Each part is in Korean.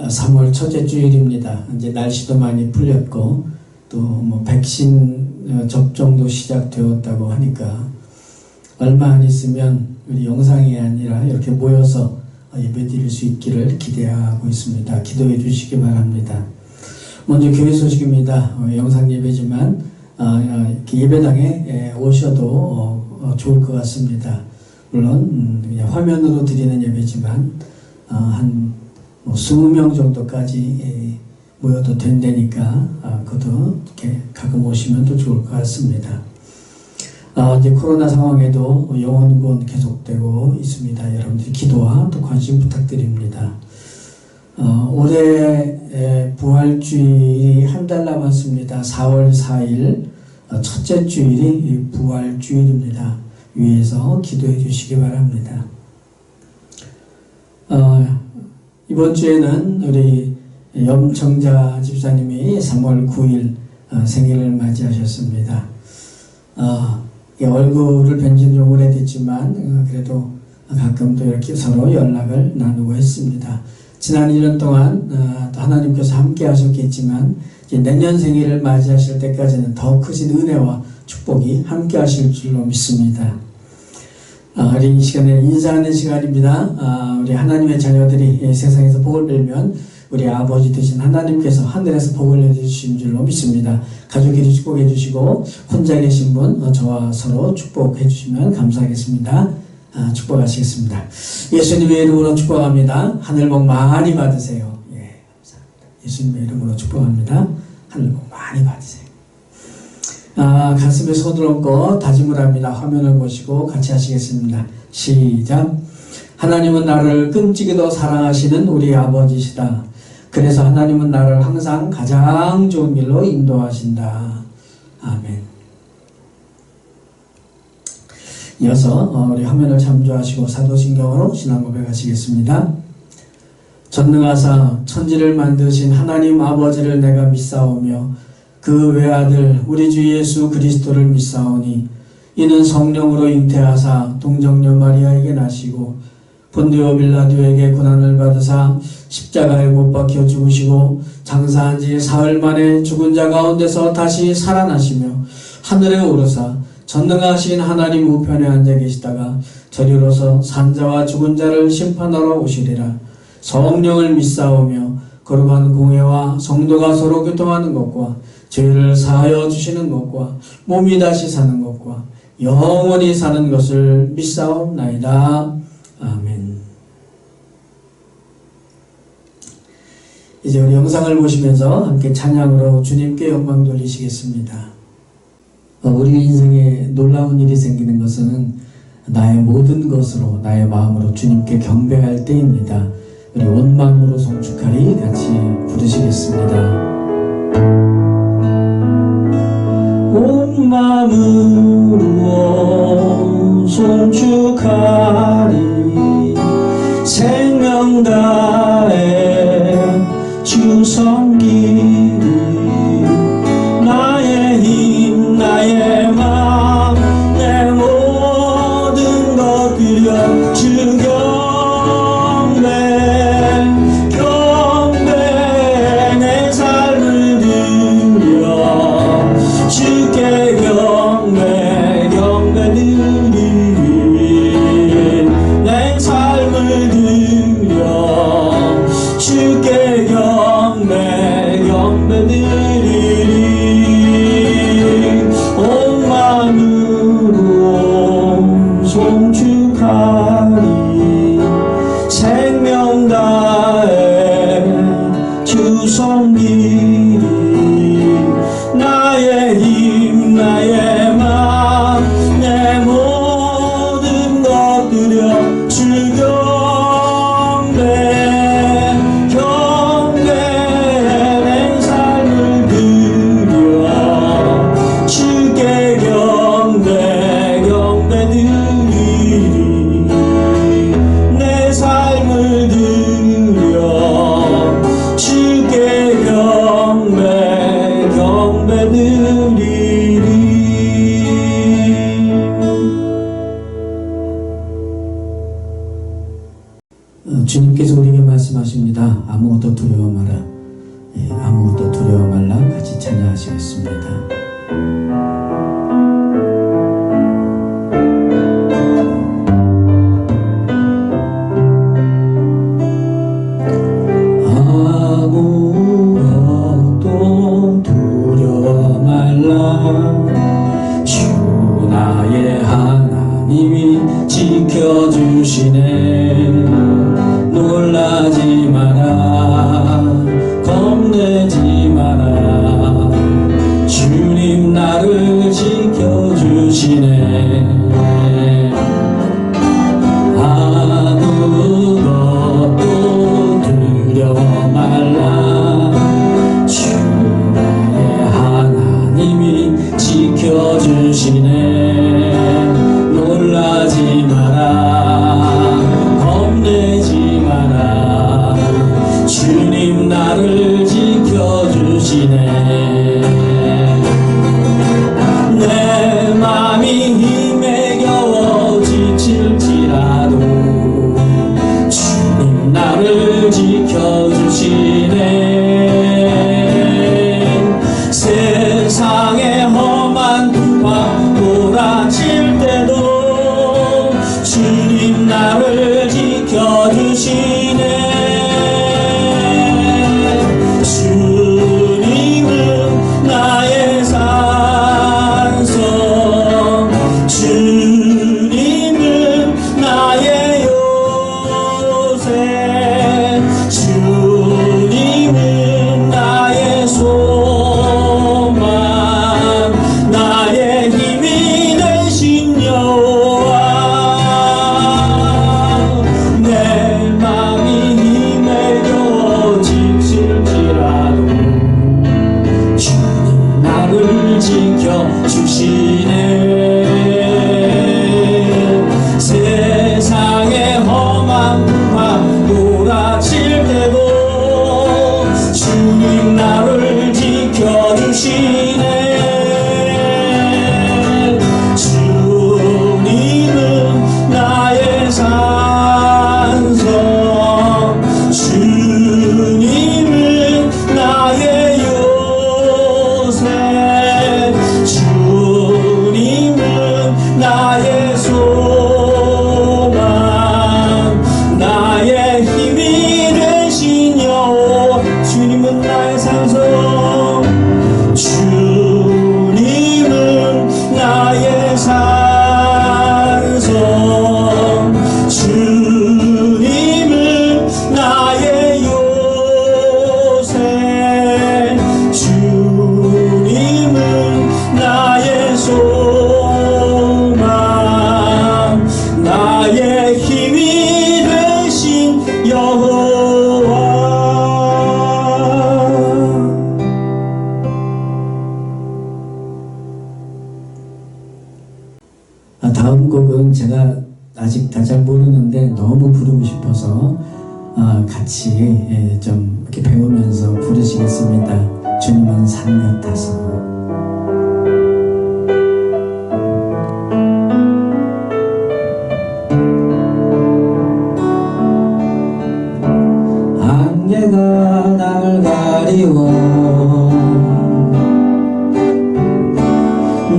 3월 첫째 주일입니다. 이제 날씨도 많이 풀렸고 또 뭐 백신 접종도 시작되었다고 하니까 얼마 안 있으면 우리 영상이 아니라 이렇게 모여서 예배드릴 수 있기를 기대하고 있습니다. 기도해 주시기 바랍니다. 먼저 교회 소식입니다. 영상 예배지만 이렇게 예배당에 오셔도 좋을 것 같습니다. 물론 그냥 화면으로 드리는 예배지만 한 20명 정도까지 모여도 된다니까 그것도 이렇게 가끔 오시면 또 좋을 것 같습니다. 이제 코로나 상황에도 영원군 계속되고 있습니다. 여러분들이 기도와 또 관심 부탁드립니다. 올해 부활주일이 한 달 남았습니다. 4월 4일 첫째 주일이 부활주일입니다. 위에서 기도해 주시기 바랍니다. 이번 주에는 우리 염청자 집사님이 3월 9일 생일을 맞이하셨습니다. 얼굴을 뵌 지는 좀 오래됐지만 그래도 가끔 또 이렇게 서로 연락을 나누고 했습니다. 지난 1년 동안 하나님께서 함께 하셨겠지만 이제 내년 생일을 맞이하실 때까지는 더 크신 은혜와 축복이 함께 하실 줄로 믿습니다. 우리 이 시간에 인사하는 시간입니다. 우리 하나님의 자녀들이 세상에서 복을 빌면 우리 아버지 되신 하나님께서 하늘에서 복을 내주신 줄로 믿습니다. 가족끼리 축복해 주시고 혼자 계신 분 저와 서로 축복해 주시면 감사하겠습니다. 축복하시겠습니다. 예수님의 이름으로 축복합니다. 하늘 복 많이 받으세요. 예, 감사합니다. 예수님의 이름으로 축복합니다. 하늘 복 많이 받으세요. 가슴에 손을 얹고 다짐을 합니다. 화면을 보시고 같이 하시겠습니다. 시작. 하나님은 나를 끔찍이도 사랑하시는 우리 아버지시다. 그래서 하나님은 나를 항상 가장 좋은 길로 인도하신다. 아멘. 이어서 우리 화면을 참조하시고 사도신경으로 신앙 고백하시겠습니다. 전능하사 천지를 만드신 하나님 아버지를 내가 믿사오며 그 외아들 우리 주 예수 그리스도를 믿사오니 이는 성령으로 잉태하사 동정녀 마리아에게 나시고 본디오 빌라도에게 고난을 받으사 십자가에 못 박혀 죽으시고 장사한 지 사흘 만에 죽은 자 가운데서 다시 살아나시며 하늘에 오르사 전능하신 하나님 우편에 앉아 계시다가 저리로서 산자와 죽은 자를 심판하러 오시리라. 성령을 믿사오며 거룩한 공회와 성도가 서로 교통하는 것과 죄를 사하여 주시는 것과 몸이 다시 사는 것과 영원히 사는 것을 믿사옵나이다. 아멘. 이제 우리 영상을 보시면서 함께 찬양으로 주님께 영광 돌리시겠습니다. 우리 인생에 놀라운 일이 생기는 것은 나의 모든 것으로 나의 마음으로 주님께 경배할 때입니다. 우리 온 마음으로 송축하리 같이 부르시겠습니다. 온 마음으로 송축하리 생명 다해 주 섬기리 나의 힘 나의 마음 내 모든 것 드려 주 경배 내 삶을 드려 주께 경배 드리리 내 주님께서 우리에게 말씀하십니다. 아무것도 두려워 마라. 아무것도 두려워 말라. 같이 찬양하시겠습니다. 아무것도 두려워 말라. 주 나의 하나님이 지켜주시네. 놀라지 마라. 겁내지 마라. 주님 나를 지켜주시네. 아무것도 두려워 말라. 주 나의 하나님이 지켜주시네. 놀라지 마라. 겁내지 마라. 주님 나를 지켜주시네. 내 맘이 힘에 겨워 지칠지라도 주님 나를 지켜주시네. 세상의 험한 풍파 몰아칠 때도 주님 나를 지켜주시네. 주님은 나의 산성, 주님은 나의 요새, 주님은 나의 소망, 나의 힘이 되신 여호와. 내 맘이 힘에 겨워 지칠지라도 주님 나를 지켜주시네. 세상의 험한 풍파 몰아칠 때도 주님 나를 지켜주시네. 주님은 나의 산성, 주님은 나의 요새, 주님은 나의 소망, 나의 힘이 되신 여호와. 주님은 나의 산성, 주님은 나의 산성, 주님은 나의 요새, 주님은 나의 소망, 나의 힘이 되신 여호와. 다음 곡은 제가 아직 다 잘 모르는데 너무 부르고 싶어서 같이 좀 이렇게 배우면서 부르시겠습니다. 주님은 산 같아서. 안개가 날 가리워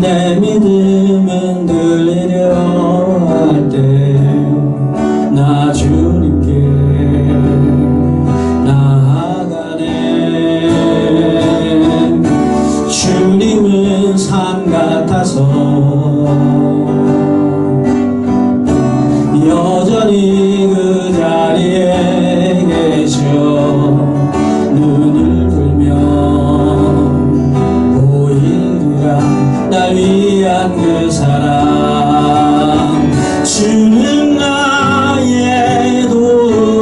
내 믿음은 들리려 할 때 나 주님께 나아가네. 주님은 산 같아서 여전히 그 자리에 계셔. 눈을 들면 보이리라 날 위한 그 사랑. 주는 나의 도움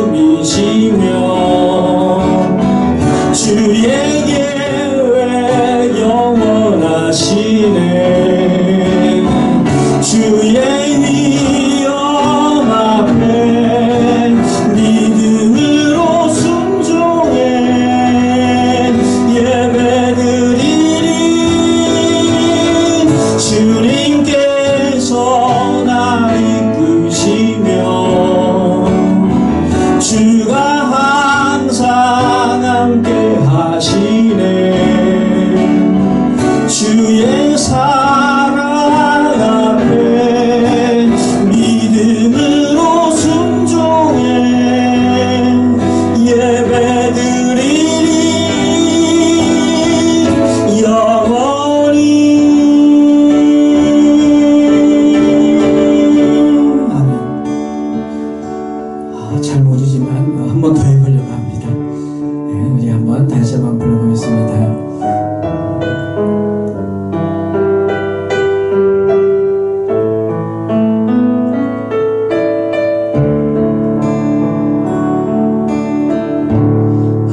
잘 모르지만 한 번 더 해보려고 합니다. 네, 우리 한번 다시 한번 불러보겠습니다.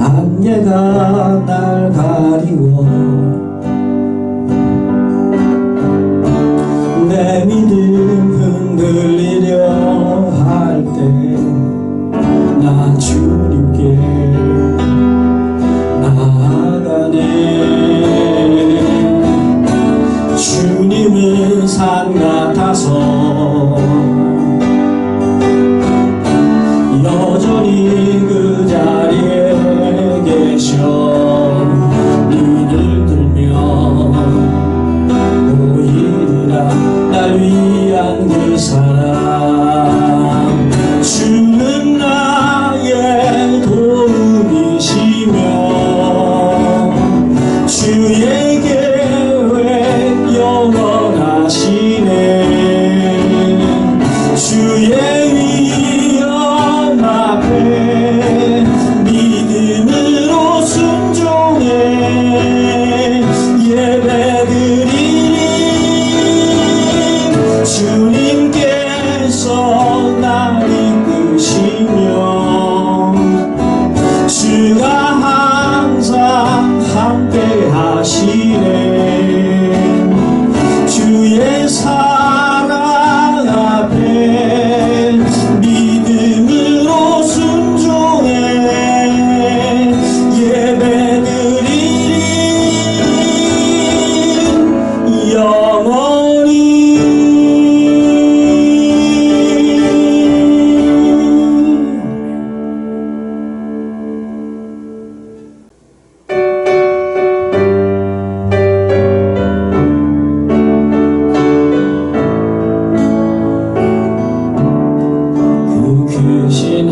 안개가 날 가리워 내 믿음 흔들리려 할 때 나 주님께 나아가네. 주님은 산 같아서 여전히 그 자리에 계셔. 눈을 들면 보이리라 날 위한 그 사랑. 주는 나의 도움이시며 주의 계획 영원하시네. 주의 위엄 앞에 믿음으로 순종해 예배드리니 주님께서 날 이끄시며 주가 항상 함께 하시네. 주의 사랑 앞에 믿음으로 순종해 예배드리니 영원히. 크신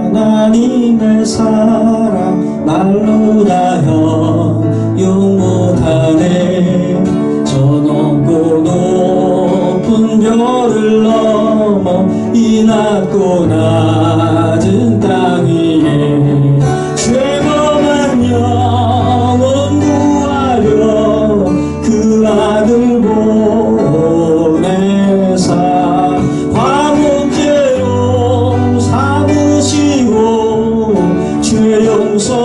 하나님의 사랑 말로 다 형용 못하네. 저 높고 높은 별을 넘어 이 낮고 낮은 땅 위에 죄범한 영혼 구하려 그 아들 보내사 죄 용서하셨네.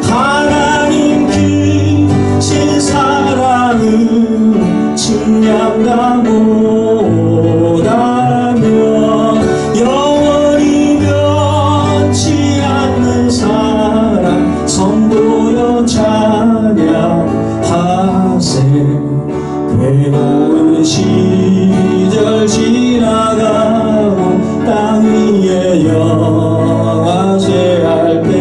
하나님 크신 사랑은 측량다 못하며 영원히 변치 않는 사랑 선보여 찬양하세. 괴로운 시절 지나가고 땅 위에 영화제할 때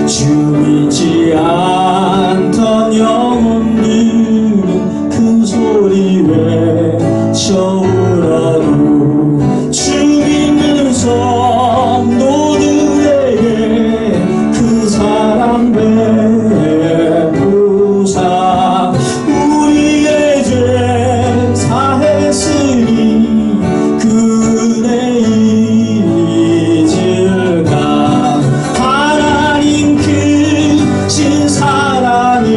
주 믿지 않던 영혼들은 큰 소리 외쳐 울어도 주 믿는 성도들에게 그 사랑 베푸사 우리의 죄 사했으니 그 은혜 잊을까. 하나님 크신 사랑을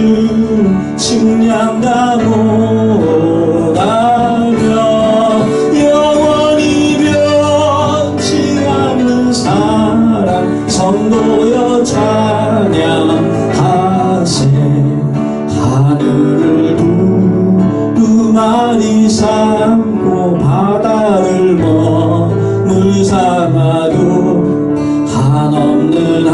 측량다 못하며 영원히 변치 않는 사랑 성도여 찬양하세. 하늘을 두루마리 삼고 바다를 머물 삼아도 한없는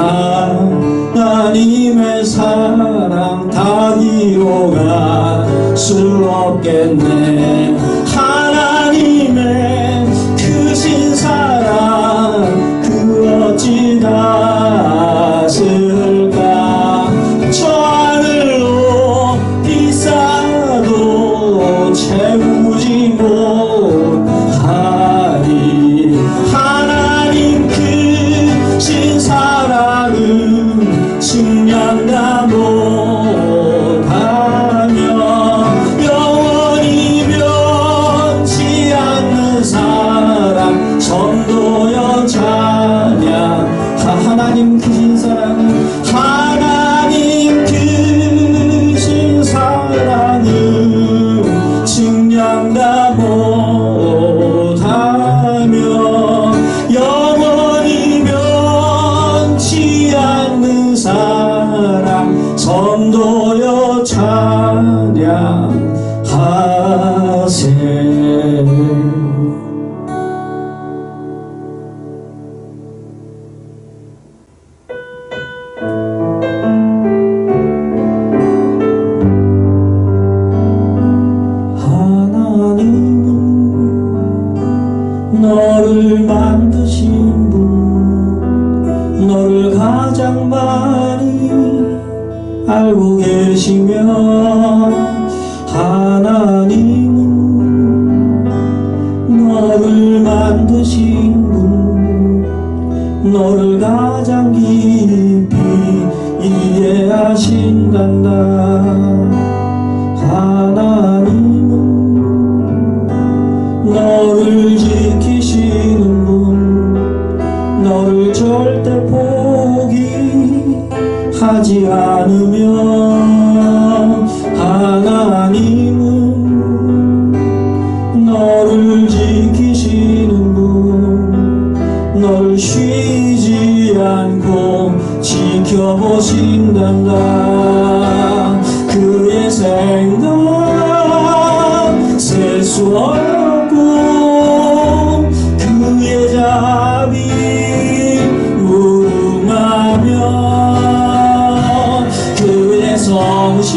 하나님의 사랑 다 기록할 수 없겠네. 하나님의 크신 사랑 그 어찌 닿았을까. 저 하늘로 비싸도 채우지 못하리. 하나님 크신 사랑은 측량다 못하며 영원히 너를 만드신 분, 너를 가장 많이 알고 계시며 하나님은 너를 만드신 분, 너를 가장 깊이 이해하신단다. 하나님은 너를 지키시는 분, 너를 절대 포기하지 않으며 하나님은 너를 지키시는 분, 너를 쉬지 않고 지켜보신단다. 그의 생각 셀 수 없고 그의 자비 무궁하며 그의 성실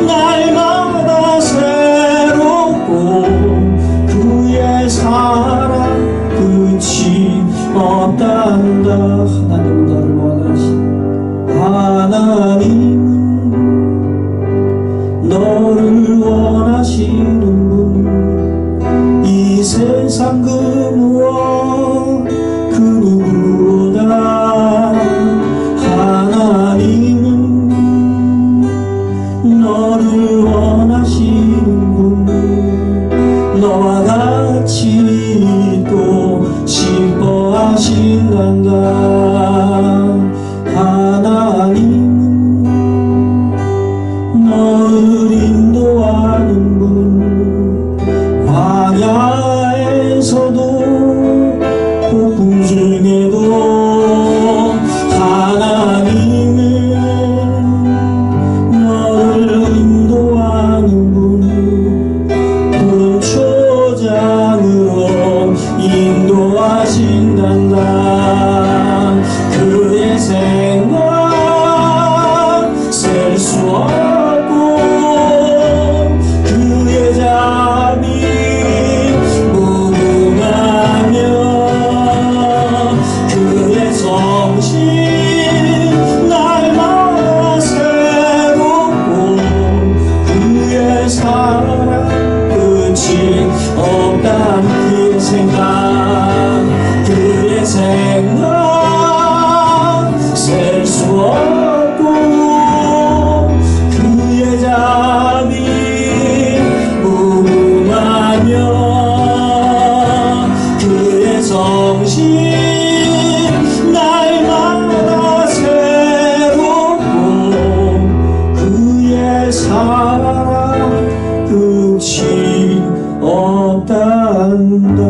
날마다 새롭고 그의 사랑 끝이 없단다. 하나님은 너를 원하신 하나님은 너를 원하시는 분, 이 세상 그 무엇 그 누구보다 하나님은 너를 원하시는 분, 너와 같이 또 기뻐하신단다. 하나님은 너를 인도하는 분, 광야에서도 폭풍 중에도 하나님은 너를 인도하는 분, 푸른 초장으로 인도하신단다. 그의 생각 셀 수 없고 그의 자비 무궁하며 그의 성실 날마다 새롭고 그의 사랑 끝이 없단 그의 생각 그의 생각 셀 수 없고 그의 자비 무궁하며 그의 성실 날마다 새롭고 그의 사랑 끝이 없단다.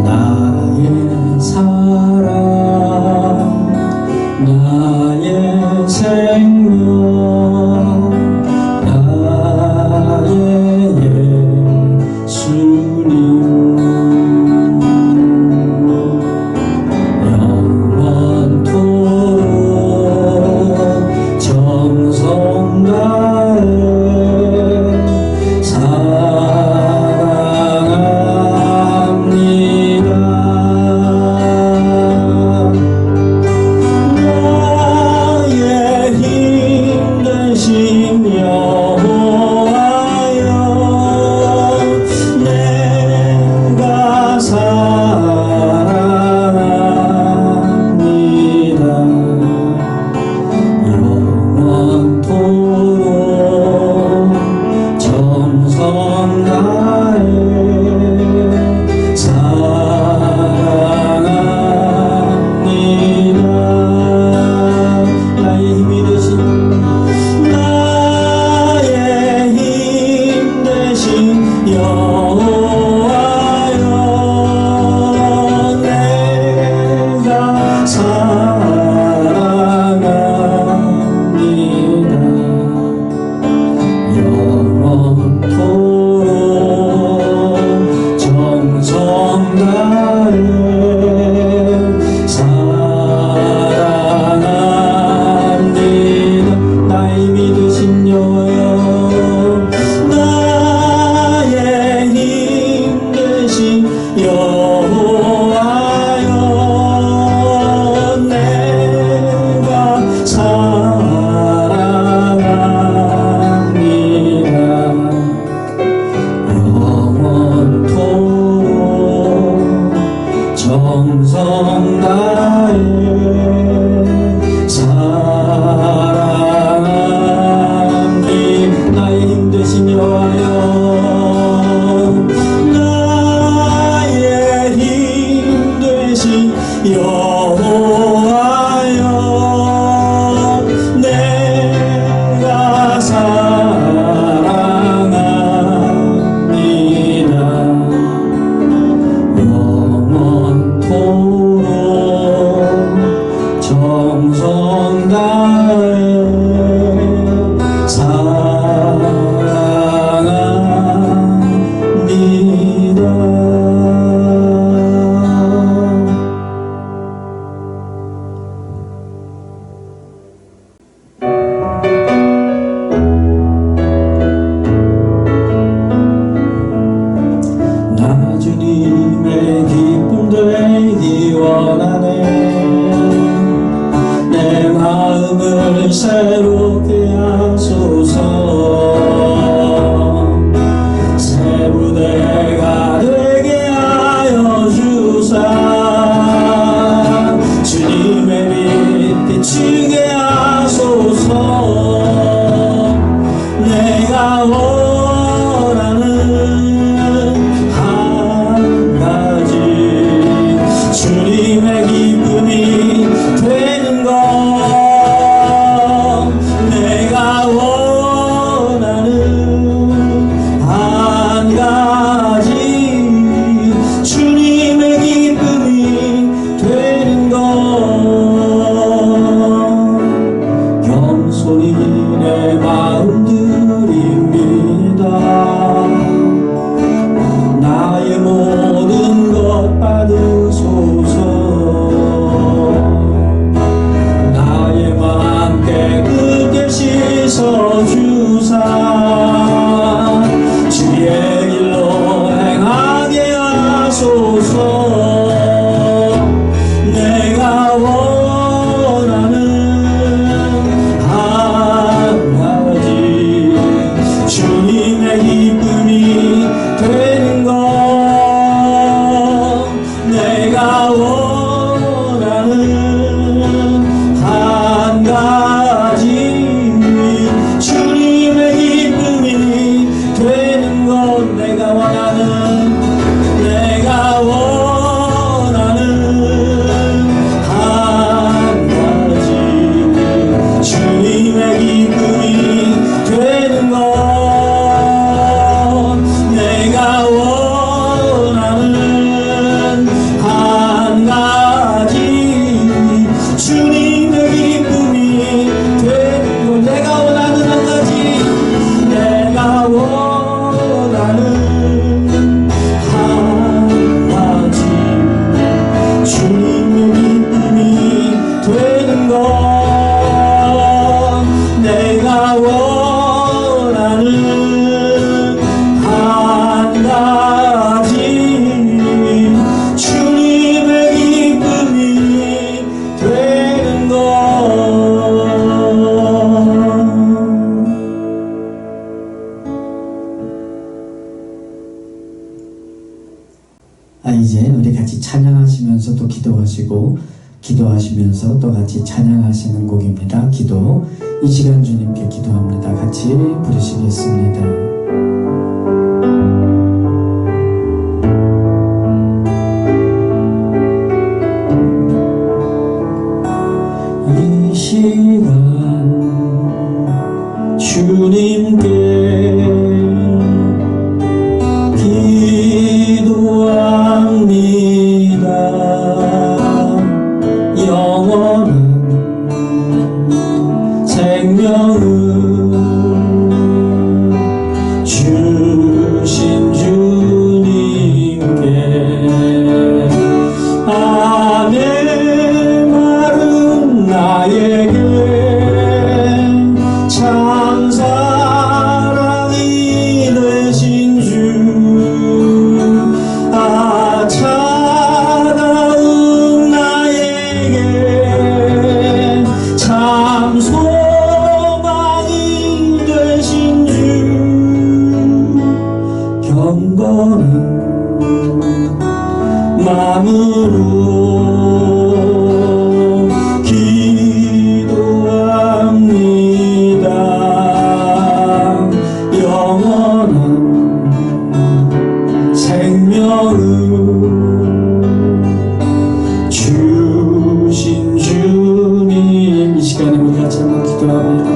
나의 사랑 나의 찬양하시면서 또 기도하시고 기도하시면서 또 같이 찬양하시는 곡입니다. 기도. 이 시간 주님께 기도합니다. 같이 부르시겠습니다. 이 시간 주님께 기도합니다. 영원한 생명을 주신 주님께 아멘. 마른 나에게 참 사랑이 되신 주, 차가운 나에게 참 소망이 되신 주, 경건한 마음으로 기도합니다. 영원한 생명을 주신 주님. 이 시간에 우리 같이 한번 기도합니다.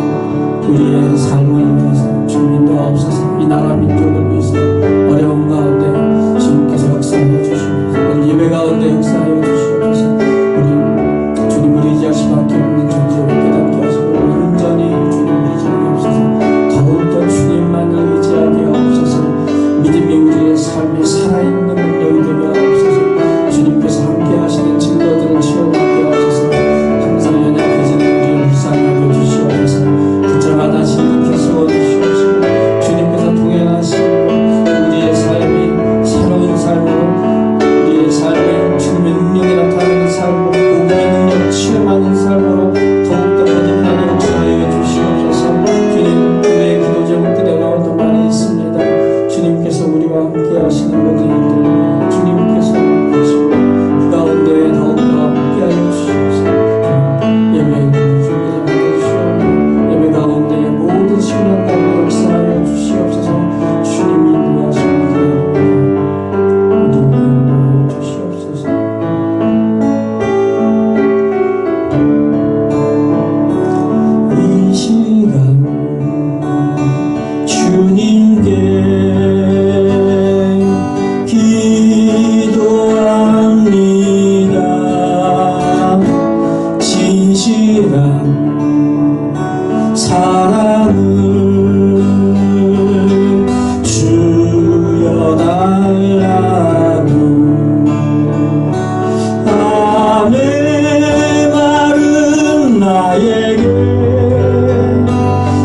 우리의 삶을 위해서 주님 도와주셔서 이 나라 민족을 위해서 어려운 가운데 주님께서 역사하여 주시옵소서. 오늘 예배 가운데 역사하여 주시옵소서. 우리 주님을 의지할 수밖에 없는 존재를 깨닫게 하시고 온전히 주님을 의지하게 하옵소서. 더욱더 주님만을 의지하게 하옵소서. 믿음이 우리의 삶에 살아있는 능력이 되게 하옵소서. 주님께서 함께 하시는 증거들을 체험하게 하옵소서. 항상 연약해지는 우리를 불쌍히 여겨주시옵소서. 붙잡아 다시 일으켜 세워주시옵소서. 주님께서 동행하시고 우리의 삶이 새로운 삶으로, 우리의 삶에 주님의 능력이 나타나는 삶으로, 복음의 능력 체험하는 삶으로 더욱더 거듭나게 역사하여 주시옵소서. 주님, 우리의 기도 제목 그대로 많이 있습니다. 주님께서 우리와 함께 하시는 모든 일들 주님께서 하시고 그 가운데 더욱더 함께 하여 주시옵소서. 예배의 주님께서 받아주시옵고 예배 가운데 모든 신령 가운데 역사하여 주시옵소서. 주님이 인도하시는 우리를 인도하여 주시옵소서. 이 시간 주님께 기도합니다. 진실한 사랑을 주여달라고. 아멘. 마른 나에게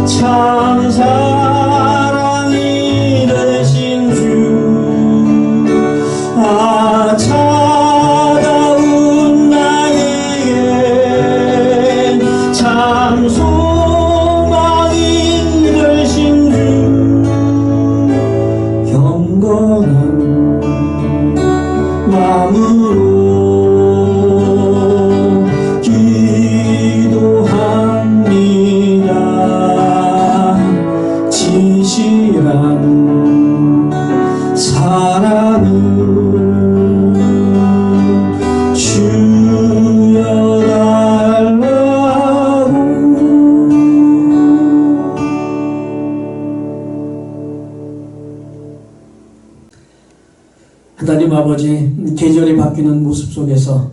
참 사랑이 되신 주, 차가운 나에게 참 소망이 되신 주, 경건한 마음으로 기도합니다. 진실한 사랑을 주여달라고. 하나님 아버지, 계절이 바뀌는 모습 속에서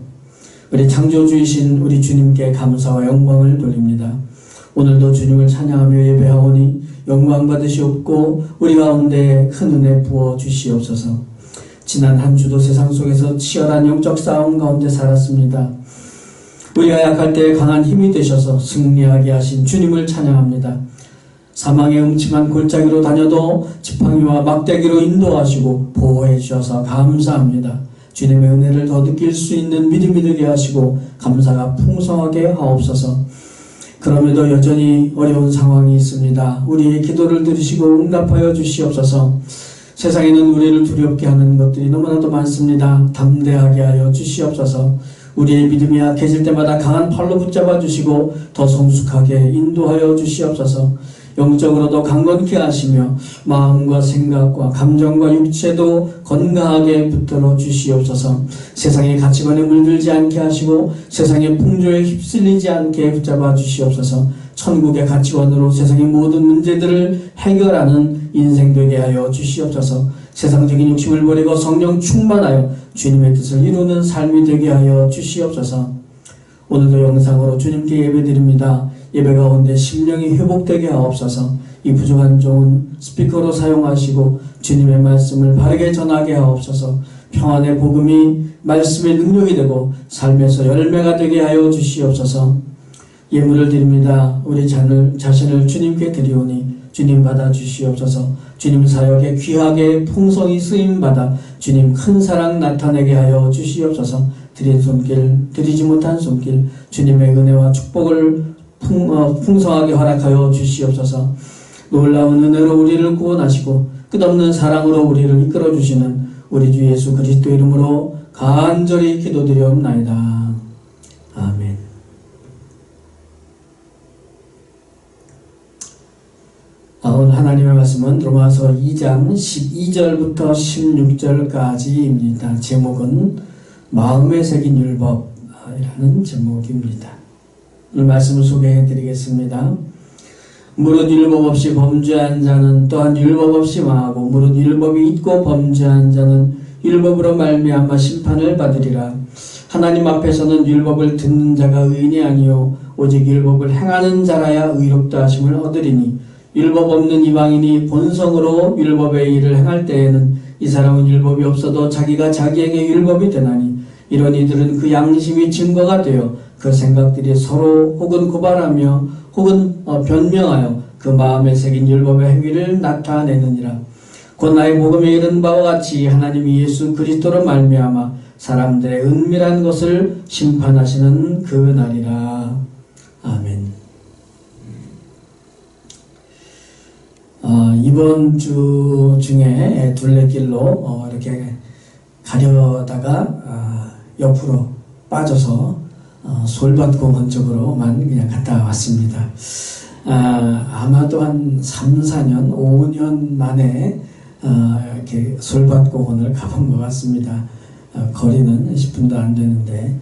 우리 창조주이신 우리 주님께 감사와 영광을 돌립니다. 오늘도 주님을 찬양하며 예배하오니 영광 받으시옵고 우리 가운데 큰 은혜 부어 주시옵소서. 지난 한 주도 세상 속에서 치열한 영적 싸움 가운데 살았습니다. 우리가 약할 때 강한 힘이 되셔서 승리하게 하신 주님을 찬양합니다. 사망의 음침한 골짜기로 다녀도 지팡이와 막대기로 인도하시고 보호해 주셔서 감사합니다. 주님의 은혜를 더 느낄 수 있는 믿음이 되게 하시고 감사가 풍성하게 하옵소서. 그럼에도 여전히 어려운 상황이 있습니다. 우리의 기도를 들으시고 응답하여 주시옵소서. 세상에는 우리를 두렵게 하는 것들이 너무나도 많습니다. 담대하게 하여 주시옵소서. 우리의 믿음이 약해질 때마다 강한 팔로 붙잡아 주시고 더 성숙하게 인도하여 주시옵소서. 영적으로도 강건케 하시며 마음과 생각과 감정과 육체도 건강하게 붙들어 주시옵소서. 세상의 가치관에 물들지 않게 하시고 세상의 풍조에 휩쓸리지 않게 붙잡아 주시옵소서. 천국의 가치관으로 세상의 모든 문제들을 해결하는 인생 되게 하여 주시옵소서. 세상적인 욕심을 버리고 성령 충만하여 주님의 뜻을 이루는 삶이 되게 하여 주시옵소서. 오늘도 영상으로 주님께 예배드립니다. 예배 가운데 심령이 회복되게 하옵소서. 이 부족한 종은 스피커로 사용하시고 주님의 말씀을 바르게 전하게 하옵소서. 평안의 복음이 말씀의 능력이 되고 삶에서 열매가 되게 하여 주시옵소서. 예물을 드립니다. 우리 자신을 주님께 드리오니 주님 받아 주시옵소서. 주님 사역에 귀하게 풍성히 쓰임받아 주님 큰 사랑 나타내게 하여 주시옵소서. 드린 손길, 드리지 못한 손길, 주님의 은혜와 축복을 풍성하게 허락하여 주시옵소서. 놀라운 은혜로 우리를 구원하시고 끝없는 사랑으로 우리를 이끌어 주시는 우리 주 예수 그리스도 이름으로 간절히 기도드리옵나이다. 아멘. 오늘 하나님의 말씀은 로마서 2장 12절부터 16절까지입니다. 제목은 마음에 새긴 율법이라는 제목입니다. 오늘 말씀을 소개해 드리겠습니다. 무릇 율법 없이 범죄한 자는 또한 율법 없이 망하고 무릇 율법이 있고 범죄한 자는 율법으로 말미암아 심판을 받으리라. 하나님 앞에서는 율법을 듣는 자가 의인이 아니요 오직 율법을 행하는 자라야 의롭다 하심을 얻으리니 율법 없는 이방인이 본성으로 율법의 일을 행할 때에는 이 사람은 율법이 없어도 자기가 자기에게 율법이 되나니 이런 이들은 그 양심이 증거가 되어 그 생각들이 서로 혹은 고발하며 혹은 변명하여 그 마음에 새긴 율법의 행위를 나타내느니라. 곧 나의 복음에 이른 바와 같이 하나님이 예수 그리스도로 말미암아 사람들의 은밀한 것을 심판하시는 그 날이라. 아멘. 이번 주 중에 둘레길로 이렇게 가려다가 옆으로 빠져서 솔밭공원 쪽으로만 그냥 갔다 왔습니다. 아마도 한 3, 4년, 5년 만에 이렇게 솔밭공원을 가본 것 같습니다. 거리는 10분도 안 되는데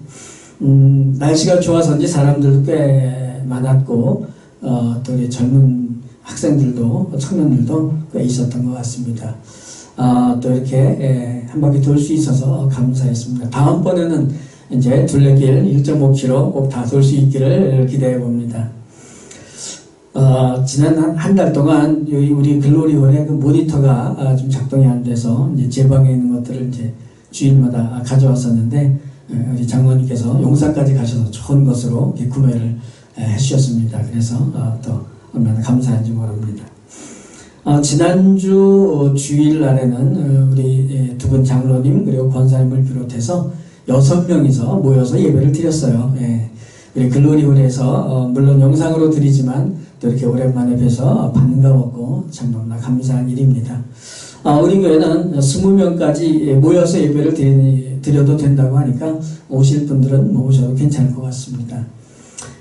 날씨가 좋아서인지 사람들도 꽤 많았고 또 우리 젊은 학생들도 청년들도 꽤 있었던 것 같습니다. 또 이렇게 한 바퀴 돌 수 있어서 감사했습니다. 다음번에는 이제 둘레길 1.5km 꼭 다 돌 수 있기를 기대해 봅니다. 지난 한 달 동안 우리 글로리홀의 그 모니터가 좀 작동이 안 돼서 이제 제 방에 있는 것들을 이제 주일마다 가져왔었는데 우리 장로님께서 용산까지 가셔서 좋은 것으로 구매를 해주셨습니다. 그래서 또 얼마나 감사한지 모릅니다. 지난주 주일날에는 우리 두 분 장로님 그리고 권사님을 비롯해서 6명이서 모여서 예배를 드렸어요. 우리 글로리홀에서 물론 영상으로 드리지만 또 이렇게 오랜만에 뵈서 반가웠고 참 너무나 감사한 일입니다. 우리 교회는 20명까지 모여서 예배를 드려도 된다고 하니까 오실 분들은 오셔도 괜찮을 것 같습니다.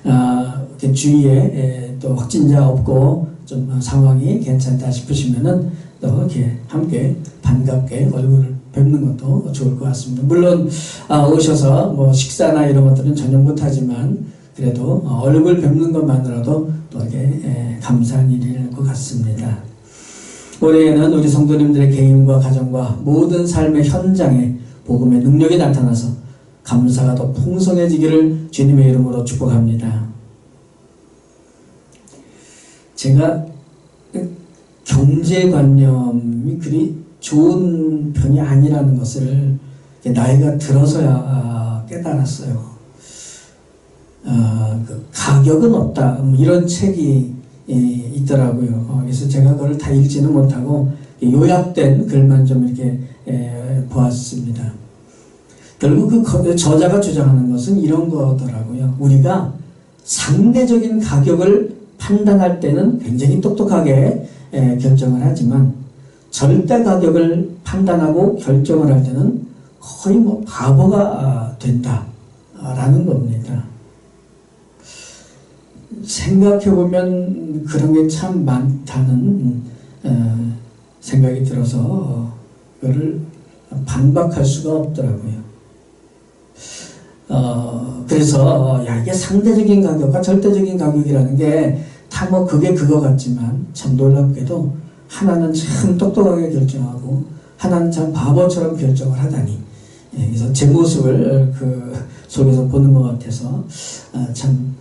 이렇게 주위에 또 확진자 없고 좀 상황이 괜찮다 싶으시면은 또 이렇게 함께 반갑게 얼굴을 뵙는 것도 좋을 것 같습니다. 물론 오셔서 뭐 식사나 이런 것들은 전혀 못하지만 그래도 얼굴 뵙는 것만으로도 또 이렇게 감사한 일일 것 같습니다. 올해에는 우리 성도님들의 개인과 가정과 모든 삶의 현장에 복음의 능력이 나타나서 감사가 더 풍성해지기를 주님의 이름으로 축복합니다. 제가 경제관념이 그리 좋은 편이 아니라는 것을 나이가 들어서야 깨달았어요. 그 가격은 없다 이런 책이 있더라고요. 그래서 제가 그걸 다 읽지는 못하고 요약된 글만 좀 이렇게 보았습니다. 결국 그 저자가 주장하는 것은 이런 거더라고요. 우리가 상대적인 가격을 판단할 때는 굉장히 똑똑하게 결정을 하지만 절대 가격을 판단하고 결정을 할 때는 거의 뭐 바보가 된다라는 겁니다. 생각해보면 그런 게 참 많다는 생각이 들어서 그거를 반박할 수가 없더라고요. 그래서 이게 상대적인 가격과 절대적인 가격이라는 게 다 뭐 그게 그거 같지만 참 놀랍게도 하나는 참 똑똑하게 결정하고 하나는 참 바보처럼 결정을 하다니. 그래서 제 모습을 그 속에서 보는 것 같아서 참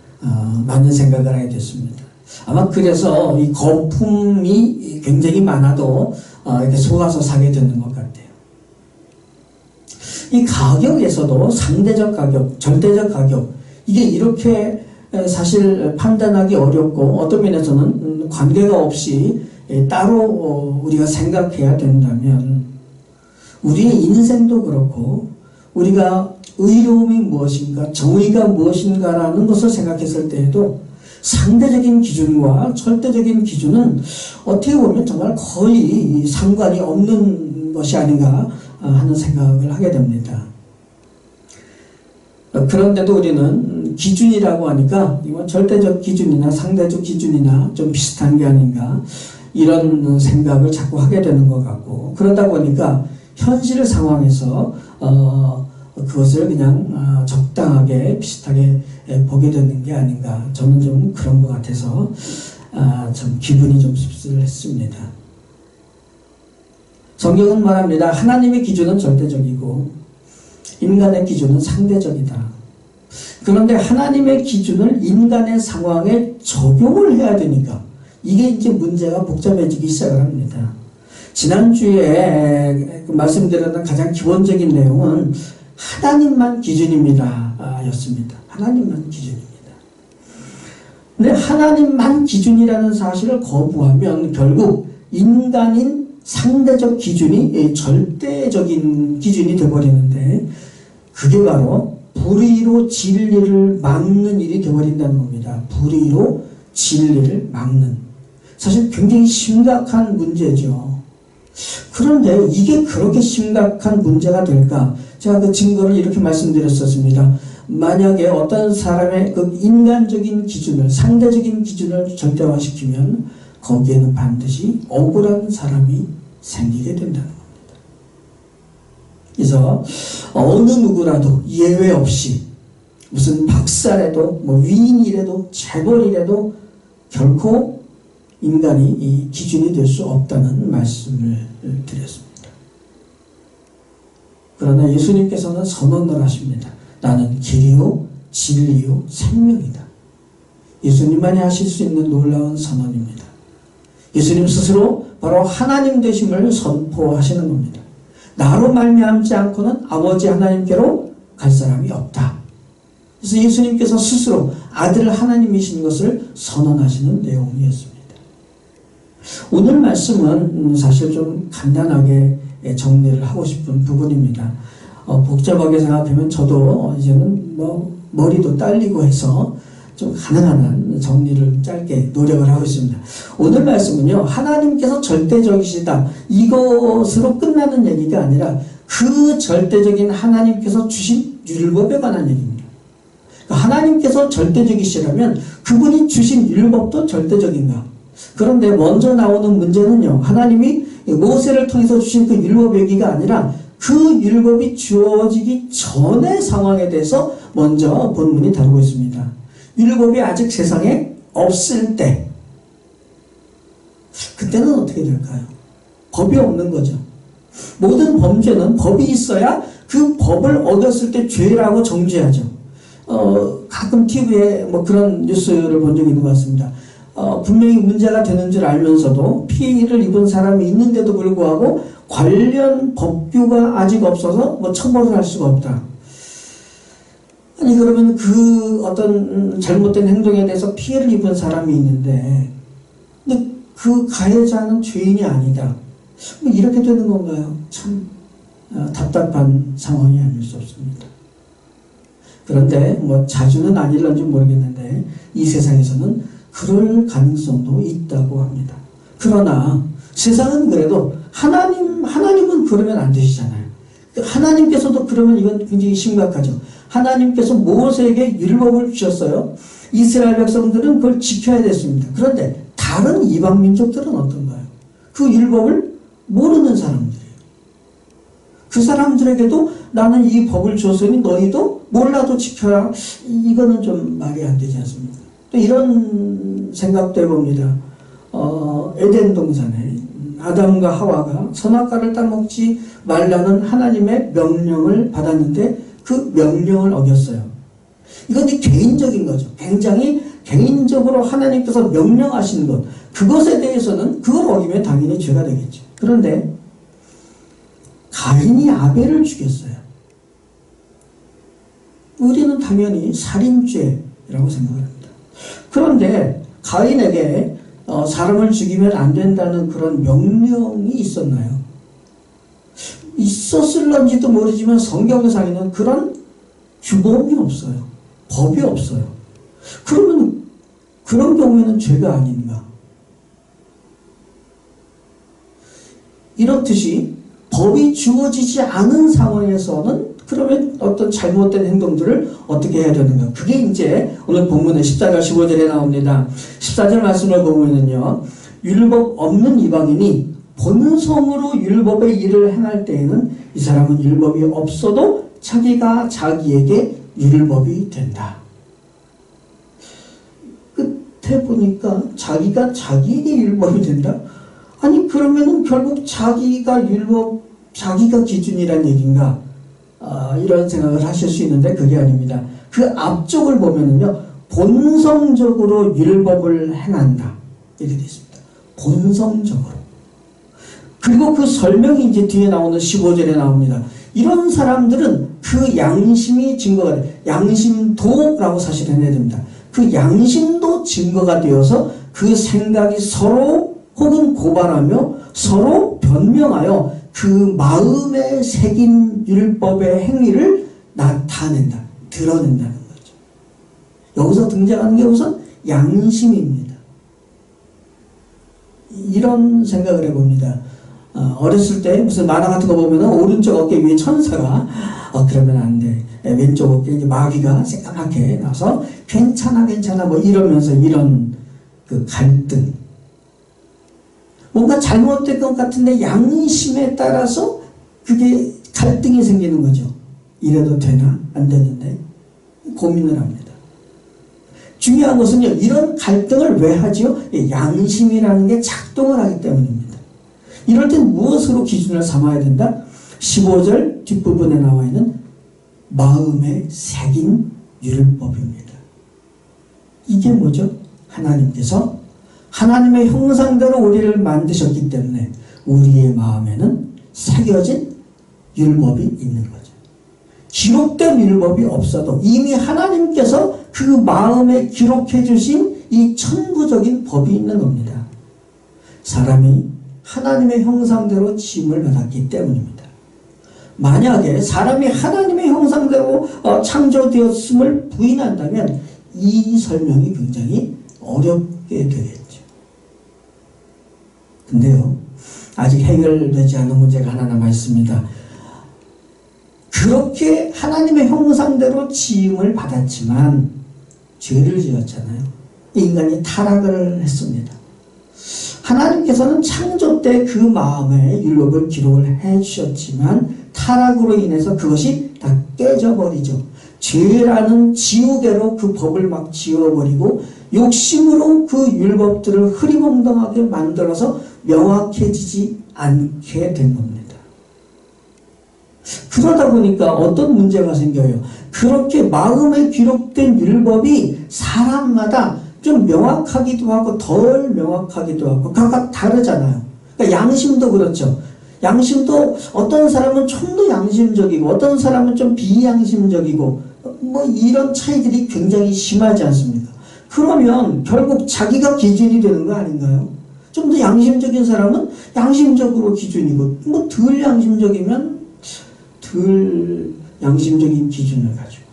많은 생각을 하게 됐습니다. 아마 그래서 이 거품이 굉장히 많아도 이렇게 속아서 사게 되는 것 같아요. 이 가격에서도 상대적 가격, 절대적 가격, 이게 이렇게 사실 판단하기 어렵고 어떤 면에서는 관계가 없이 따로 우리가 생각해야 된다면 우리의 인생도 그렇고 우리가 의로움이 무엇인가, 정의가 무엇인가라는 것을 생각했을 때에도 상대적인 기준과 절대적인 기준은 어떻게 보면 정말 거의 상관이 없는 것이 아닌가 하는 생각을 하게 됩니다. 그런데도 우리는 기준이라고 하니까 이건 절대적 기준이나 상대적 기준이나 좀 비슷한 게 아닌가 이런 생각을 자꾸 하게 되는 것 같고, 그러다 보니까 현실 상황에서 그것을 그냥 적당하게 비슷하게 보게 되는 게 아닌가, 저는 좀 그런 것 같아서 좀 기분이 좀 씁쓸했습니다. 성경은 말합니다. 하나님의 기준은 절대적이고 인간의 기준은 상대적이다. 그런데 하나님의 기준을 인간의 상황에 적용을 해야 되니까 이게 이제 문제가 복잡해지기 시작을 합니다. 지난주에 말씀드렸던 가장 기본적인 내용은 하나님만 기준입니다 였습니다. 하나님만 기준입니다. 근데 하나님만 기준이라는 사실을 거부하면 결국 인간인 상대적 기준이 절대적인 기준이 되어버리는데, 그게 바로 불의로 진리를 막는 일이 되어버린다는 겁니다. 불의로 진리를 막는. 사실 굉장히 심각한 문제죠. 그런데 이게 그렇게 심각한 문제가 될까? 제가 그 증거를 이렇게 말씀드렸었습니다. 만약에 어떤 사람의 그 인간적인 기준을, 상대적인 기준을 절대화시키면 거기에는 반드시 억울한 사람이 생기게 된다는 겁니다. 그래서 어느 누구라도 예외 없이 무슨 박사라도 뭐 위인이라도 재벌이라도 결코 인간이 이 기준이 될 수 없다는 말씀을 드렸습니다. 그러나 예수님께서는 선언을 하십니다. 나는 길이요 진리요 생명이다. 예수님만이 하실 수 있는 놀라운 선언입니다. 예수님 스스로 바로 하나님 되심을 선포하시는 겁니다. 나로 말미암지 않고는 아버지 하나님께로 갈 사람이 없다. 그래서 예수님께서 스스로 아들 하나님이신 것을 선언하시는 내용이었습니다. 오늘 말씀은 사실 좀 간단하게 정리를 하고 싶은 부분입니다. 복잡하게 생각하면 저도 이제는 뭐 머리도 딸리고 해서 좀 가능한 한 정리를 짧게 노력을 하고 있습니다. 오늘 말씀은요, 하나님께서 절대적이시다 이것으로 끝나는 얘기가 아니라 그 절대적인 하나님께서 주신 율법에 관한 얘기입니다. 그러니까 하나님께서 절대적이시라면 그분이 주신 율법도 절대적인가? 그런데 먼저 나오는 문제는요, 하나님이 모세를 통해서 주신 그 율법 얘기가 아니라 그 율법이 주어지기 전의 상황에 대해서 먼저 본문이 다루고 있습니다. 율법이 아직 세상에 없을 때, 그때는 어떻게 될까요? 법이 없는 거죠. 모든 범죄는 법이 있어야 그 법을 어겼을 때 죄라고 정죄하죠. 가끔 TV에 뭐 그런 뉴스를 본 적이 있는 것 같습니다. 분명히 문제가 되는 줄 알면서도 피해를 입은 사람이 있는데도 불구하고 관련 법규가 아직 없어서 뭐 처벌을 할 수가 없다. 아니 그러면 그 어떤 잘못된 행동에 대해서 피해를 입은 사람이 있는데 근데 그 가해자는 죄인이 아니다. 뭐 이렇게 되는 건가요? 참 답답한 상황이 아닐 수 없습니다. 그런데 뭐 자주는 아닐런지 모르겠는데 이 세상에서는 그럴 가능성도 있다고 합니다. 그러나 세상은 그래도 하나님은 그러면 안 되시잖아요. 하나님께서도 그러면 이건 굉장히 심각하죠. 하나님께서 모세에게 율법을 주셨어요. 이스라엘 백성들은 그걸 지켜야 됐습니다. 그런데 다른 이방 민족들은 어떤가요? 그 율법을 모르는 사람들이에요. 그 사람들에게도 나는 이 법을 줬으니 너희도 몰라도 지켜라. 이거는 좀 말이 안 되지 않습니까? 또 이런 생각도 해봅니다. 에덴 동산에 아담과 하와가 선악과를 따먹지 말라는 하나님의 명령을 받았는데 그 명령을 어겼어요. 이건 개인적인 거죠. 굉장히 개인적으로 하나님께서 명령하신 것, 그것에 대해서는 그걸 어기면 당연히 죄가 되겠죠. 그런데 가인이 아벨을 죽였어요. 우리는 당연히 살인죄라고 생각합니다. 그런데 가인에게 사람을 죽이면 안 된다는 그런 명령이 있었나요? 있었을런지도 모르지만 성경상에는 그런 규범이 없어요. 법이 없어요. 그러면 그런 경우에는 죄가 아닌가? 이렇듯이 법이 주어지지 않은 상황에서는 그러면 어떤 잘못된 행동들을 어떻게 해야 되는가? 그게 이제 오늘 본문의 14절 15절에 나옵니다. 14절 말씀을 보면은요, 율법 없는 이방인이 본성으로 율법의 일을 행할 때에는 이 사람은 율법이 없어도 자기가 자기에게 율법이 된다. 끝에 보니까 자기가 자기에게 율법이 된다? 아니 그러면은 결국 자기가 기준이란 얘기인가? 이런 생각을 하실 수 있는데 그게 아닙니다. 그 앞쪽을 보면은요, 본성적으로 율법을 행한다 이렇게 되어 있습니다. 본성적으로. 그리고 그 설명이 이제 뒤에 나오는 15절에 나옵니다. 이런 사람들은 그 양심이 증거가 돼. 양심도라고 사실 해내야 됩니다. 그 양심도 증거가 되어서 그 생각이 서로 혹은 고발하며 서로 변명하여 그 마음에 새긴 율법의 행위를 나타낸다. 드러낸다는 거죠. 여기서 등장하는 게 우선 양심입니다. 이런 생각을 해봅니다. 어렸을 때 무슨 만화 같은 거 보면 오른쪽 어깨 위에 천사가 그러면 안 돼. 왼쪽 어깨에 이제 마귀가 새까맣게 나서 괜찮아 뭐 이러면서 이런 그 갈등. 뭔가 잘못된 것 같은데 양심에 따라서 그게 갈등이 생기는 거죠. 이래도 되나? 안 되는데 고민을 합니다. 중요한 것은요, 이런 갈등을 왜 하지요? 양심이라는 게 작동을 하기 때문입니다. 이럴 땐 무엇으로 기준을 삼아야 된다? 15절 뒷부분에 나와 있는 마음에 새긴 율법입니다. 이게 뭐죠? 하나님께서 하나님의 형상대로 우리를 만드셨기 때문에 우리의 마음에는 새겨진 율법이 있는 거죠. 기록된 율법이 없어도 이미 하나님께서 그 마음에 기록해 주신 이 천부적인 법이 있는 겁니다. 사람이 하나님의 형상대로 지음을 받았기 때문입니다. 만약에 사람이 하나님의 형상대로 창조되었음을 부인한다면 이 설명이 굉장히 어렵게 되겠죠. 근데요, 아직 해결되지 않은 문제가 하나 남아 있습니다. 그렇게 하나님의 형상대로 지음을 받았지만 죄를 지었잖아요. 인간이 타락을 했습니다. 하나님께서는 창조 때 그 마음에 율법을 기록을 해주셨지만 타락으로 인해서 그것이 다 깨져버리죠. 죄라는 지우개로 그 법을 막 지워버리고 욕심으로 그 율법들을 흐리멍덩하게 만들어서 명확해지지 않게 된 겁니다. 그러다 보니까 어떤 문제가 생겨요. 그렇게 마음에 기록된 율법이 사람마다 좀 명확하기도 하고 덜 명확하기도 하고 각각 다르잖아요. 그러니까 양심도 그렇죠. 양심도 어떤 사람은 좀 더 양심적이고 어떤 사람은 좀 비양심적이고 뭐 이런 차이들이 굉장히 심하지 않습니까? 그러면 결국 자기가 기준이 되는 거 아닌가요? 좀 더 양심적인 사람은 양심적으로 기준이고 뭐 덜 양심적이면 덜 양심적인 기준을 가지고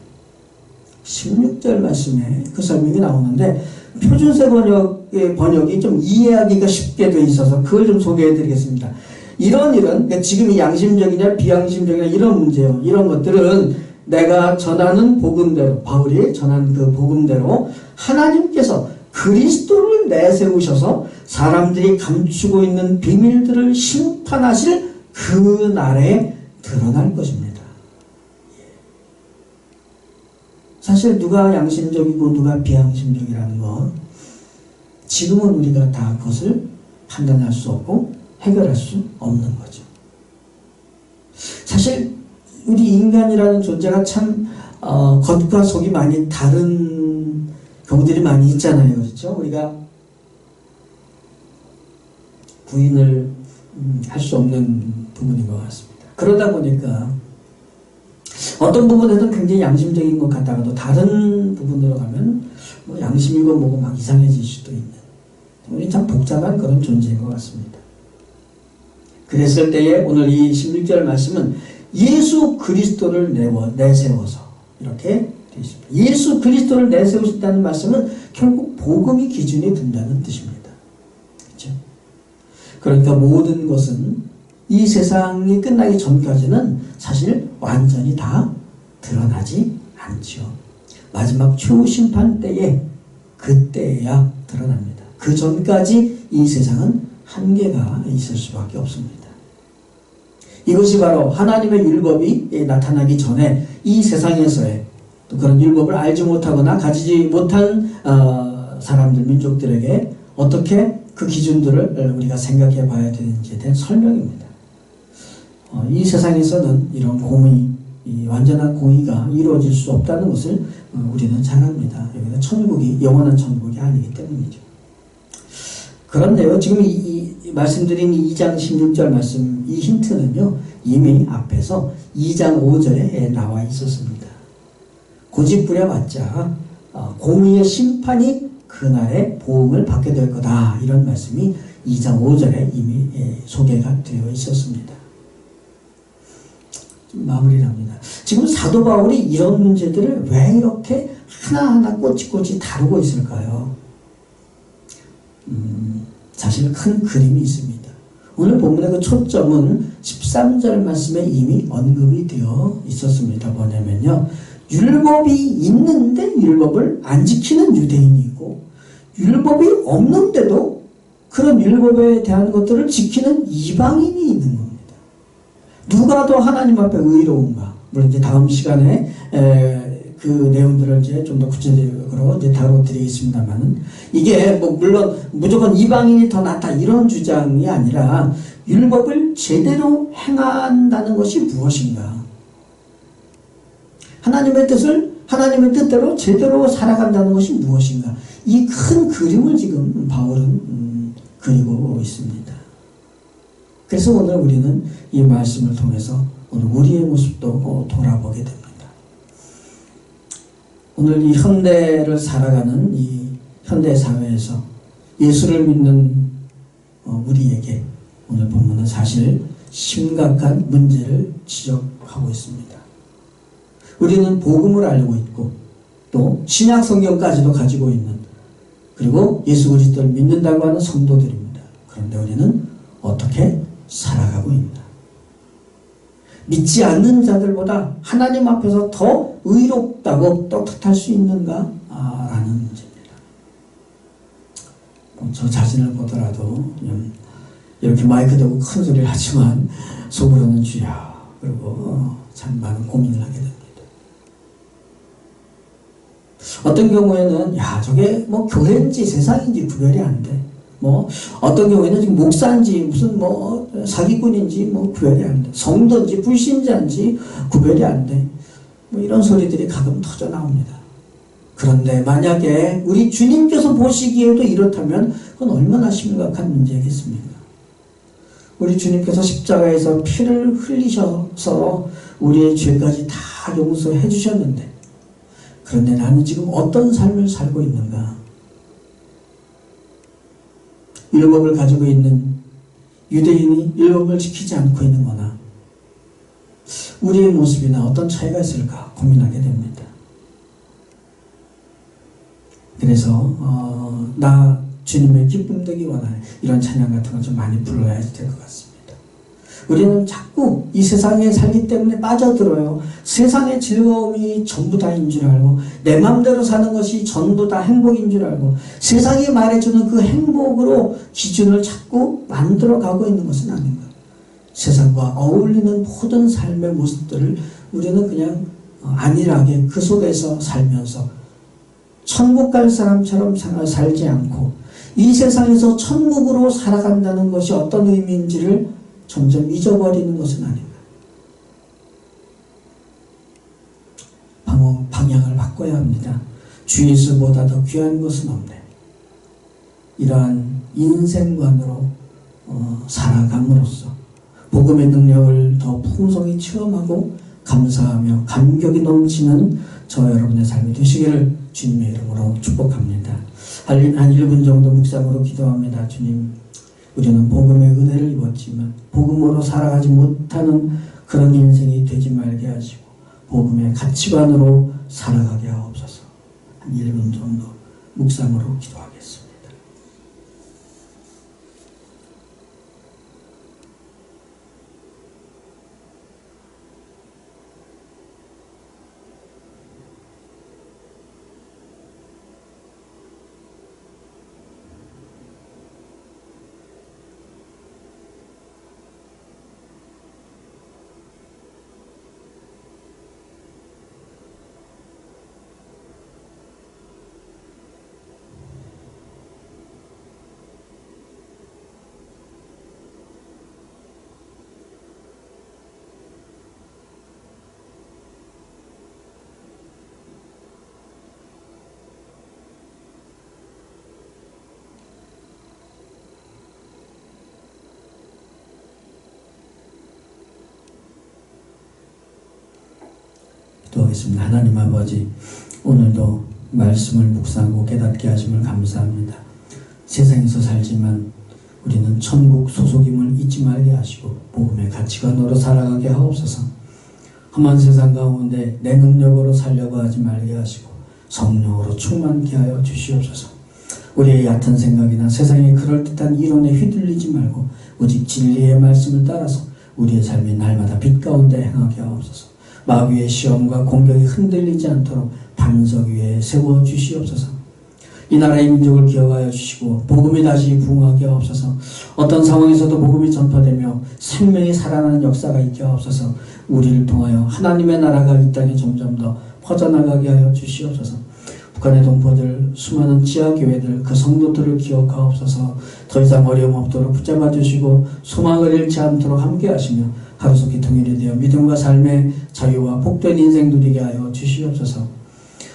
16절 말씀에 그 설명이 나오는데 표준세 번역의 번역이 좀 이해하기가 쉽게 돼 있어서 그걸 좀 소개해 드리겠습니다. 이런 그러니까 지금 이 양심적이냐 비양심적이냐 이런 문제요. 이런 것들은 내가 전하는 복음대로, 바울이 전한 그 복음대로 하나님께서 그리스도를 내세우셔서 사람들이 감추고 있는 비밀들을 심판하실 그 날에 드러날 것입니다. 사실 누가 양심적이고 누가 비양심적이라는 것, 지금은 우리가 다 그것을 판단할 수 없고 해결할 수 없는 거죠. 사실 우리 인간이라는 존재가 참 겉과 속이 많이 다른 경우들이 많이 있잖아요. 그렇죠? 우리가 부인을 할 수 없는 부분인 것 같습니다. 그러다 보니까 어떤 부분에서는 굉장히 양심적인 것 같다가도 다른 부분으로 가면 뭐 양심이고 뭐고 막 이상해질 수도 있는, 우리 참 복잡한 그런 존재인 것 같습니다. 그랬을 때에 오늘 이 16절 말씀은 예수 그리스도를 내세워서 이렇게 되어 있습니다. 예수 그리스도를 내세우신다는 말씀은 결국 복음이 기준이 된다는 뜻입니다. 그렇죠? 그러니까 모든 것은 이 세상이 끝나기 전까지는 사실 완전히 다 드러나지 않죠. 마지막 최후심판 때에, 그때야 드러납니다. 그 전까지 이 세상은 한계가 있을 수밖에 없습니다. 이것이 바로 하나님의 율법이 나타나기 전에 이 세상에서의 또 그런 율법을 알지 못하거나 가지지 못한 사람들, 민족들에게 어떻게 그 기준들을 우리가 생각해 봐야 되는지에 대한 설명입니다. 이 세상에서는 이런 공의, 이 완전한 공의가 이루어질 수 없다는 것을 우리는 잘 압니다. 여기는 천국이 영원한 천국이 아니기 때문이죠. 그런데요, 지금 이 말씀드린 2장 16절 말씀, 이 힌트는요, 이미 앞에서 2장 5절에 나와 있었습니다. 고집부려봤자 공의의 심판이 그날에 보응을 받게 될 거다, 이런 말씀이 2장 5절에 이미 소개가 되어 있었습니다. 마무리를 합니다. 지금 사도 바울이 이런 문제들을 왜 이렇게 하나하나 꼬치꼬치 다루고 있을까요? 사실 큰 그림이 있습니다. 오늘 본문의 그 초점은 13절 말씀에 이미 언급이 되어 있었습니다. 뭐냐면요, 율법이 있는데 율법을 안 지키는 유대인이 있고, 율법이 없는데도 그런 율법에 대한 것들을 지키는 이방인이 있는 겁니다. 누가 더 하나님 앞에 의로운가? 물론 이제 다음 시간에 그 내용들을 이제 좀 더 구체적으로 이제 다뤄드리겠습니다만은, 이게 뭐 물론 무조건 이방인이 더 낫다 이런 주장이 아니라 율법을 제대로 행한다는 것이 무엇인가? 하나님의 뜻대로 제대로 살아간다는 것이 무엇인가? 이 큰 그림을 지금 바울은 그리고 있습니다. 그래서 오늘 우리는 이 말씀을 통해서 오늘 우리의 모습도 돌아보게 됩니다. 오늘 이 현대를 살아가는 이 현대 사회에서 예수를 믿는 우리에게 오늘 본문은 사실 심각한 문제를 지적하고 있습니다. 우리는 복음을 알고 있고 또 신약 성경까지도 가지고 있는, 그리고 예수 그리스도를 믿는다고 하는 성도들입니다. 그런데 우리는 어떻게 살아가고 있나? 믿지 않는 자들보다 하나님 앞에서 더 의롭다고 떳떳할 수 있는가? 라는 문제입니다. 저 자신을 보더라도 이렇게 마이크 대고 큰 소리를 하지만 속으로는 주여, 그리고 참 많은 고민을 하게 됩니다. 어떤 경우에는 저게 뭐 교회인지 세상인지 구별이 안 돼. 뭐 어떤 경우에는 지금 목사인지 무슨 뭐 사기꾼인지 뭐 구별이 안 돼. 성도인지 불신자인지 구별이 안 돼. 뭐 이런 소리들이 가끔 터져 나옵니다. 그런데 만약에 우리 주님께서 보시기에도 이렇다면 그건 얼마나 심각한 문제겠습니까? 우리 주님께서 십자가에서 피를 흘리셔서 우리의 죄까지 다 용서해 주셨는데, 그런데 나는 지금 어떤 삶을 살고 있는가? 율법을 가지고 있는 유대인이 율법을 지키지 않고 있는 거나 우리의 모습이나 어떤 차이가 있을까 고민하게 됩니다. 그래서 나 주님의 기쁨 되기 원하는 이런 찬양 같은 거 좀 많이 불러야 될 것 같습니다. 우리는 자꾸 이 세상에 살기 때문에 빠져들어요. 세상의 즐거움이 전부 다인 줄 알고 내 마음대로 사는 것이 전부 다 행복인 줄 알고 세상이 말해주는 그 행복으로 기준을 자꾸 만들어가고 있는 것은 아닌가. 세상과 어울리는 모든 삶의 모습들을 우리는 그냥 안일하게 그 속에서 살면서 천국 갈 사람처럼 살지 않고 이 세상에서 천국으로 살아간다는 것이 어떤 의미인지를 점점 잊어버리는 것은 아닌가. 방향을 바꿔야 합니다. 주 예수보다 더 귀한 것은 없네. 이러한 인생관으로 살아감으로써 복음의 능력을 더 풍성히 체험하고 감사하며 감격이 넘치는 저 여러분의 삶이 되시기를 주님의 이름으로 축복합니다. 한 1분 정도 묵상으로 기도합니다. 주님, 우리는 복음의 은혜를 입었지만 복음으로 살아가지 못하는 그런 인생이 되지 말게 하시고 복음의 가치관으로 살아가게 하옵소서. 한 1분 정도 묵상으로 기도하겠습니다. 기도하겠습니다. 하나님 아버지, 오늘도 말씀을 묵상하고 깨닫게 하심을 감사합니다. 세상에서 살지만 우리는 천국 소속임을 잊지 말게 하시고 복음의 가치관으로 살아가게 하옵소서. 험한 세상 가운데 내 능력으로 살려고 하지 말게 하시고 성령으로 충만케 하여 주시옵소서. 우리의 얕은 생각이나 세상의 그럴듯한 이론에 휘둘리지 말고 오직 진리의 말씀을 따라서 우리의 삶이 날마다 빛 가운데 행하게 하옵소서. 마귀의 시험과 공격이 흔들리지 않도록 반석 위에 세워주시옵소서. 이 나라의 민족을 기억하여 주시고 복음이 다시 부흥하게 하옵소서. 어떤 상황에서도 복음이 전파되며 생명이 살아나는 역사가 있게 하옵소서. 우리를 통하여 하나님의 나라가 이 땅에 점점 더 퍼져나가게 하여 주시옵소서. 북한의 동포들, 수많은 지하교회들, 그 성도들을 기억하옵소서. 더 이상 어려움 없도록 붙잡아 주시고 소망을 잃지 않도록 함께 하시며 하루속히 통일이 되어 믿음과 삶의 자유와 복된 인생 누리게 하여 주시옵소서.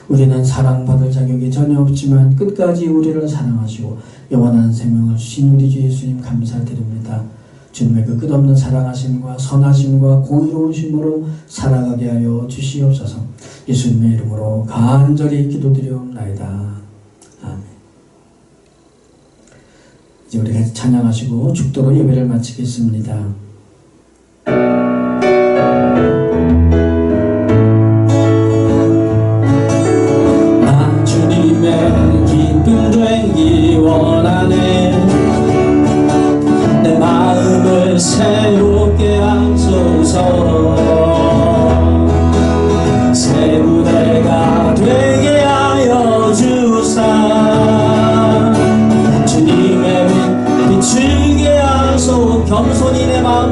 우리는 사랑받을 자격이 전혀 없지만 끝까지 우리를 사랑하시고 영원한 생명을 주신 우리 주 예수님 감사드립니다. 주님의 그 끝없는 사랑하심과 선하심과 공의로우심으로 살아가게 하여 주시옵소서. 예수님의 이름으로 간절히 기도드리옵나이다. 아멘. 이제 우리 같이 찬양하시고 축도로 예배를 마치겠습니다. 나 주님의 기쁨 되기 원하네. 내 마음을 새롭게 하소서. 새 무대가 되게 하여 주사. 주님의 빛 비추게 하소. 겸손히 내 마음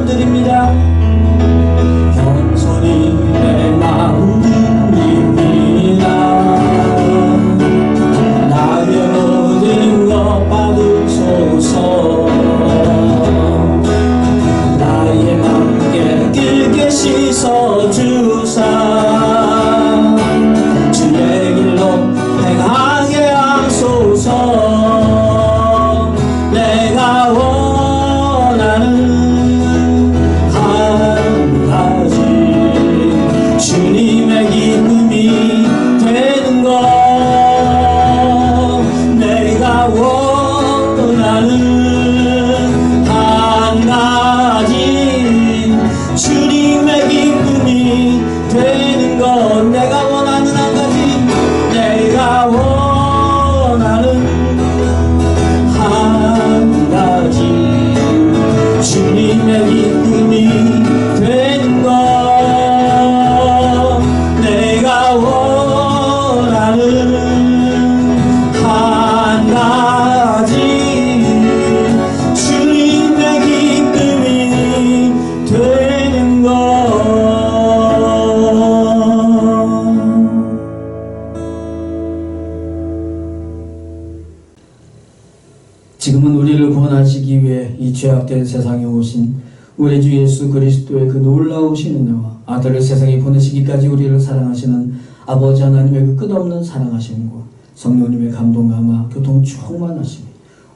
지금은 우리를 구원하시기 위해 이 죄악된 세상에 오신 우리 주 예수 그리스도의 그 놀라우신 은혜와 아들을 세상에 보내시기까지 우리를 사랑하시는 아버지 하나님의 그 끝없는 사랑하심과 성령님의 감동과 아마 교통 충만하심이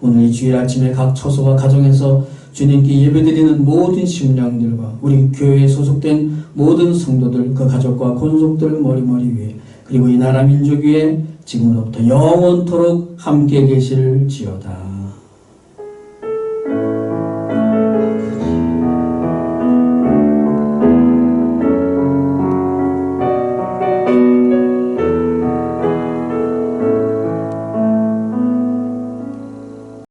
오늘 이 주일 아침에 각 처소와 가정에서 주님께 예배드리는 모든 심령들과 우리 교회에 소속된 모든 성도들 그 가족과 권속들 머리머리 위에 그리고 이 나라 민족 위에 지금으로부터 영원토록 함께 계실지어다.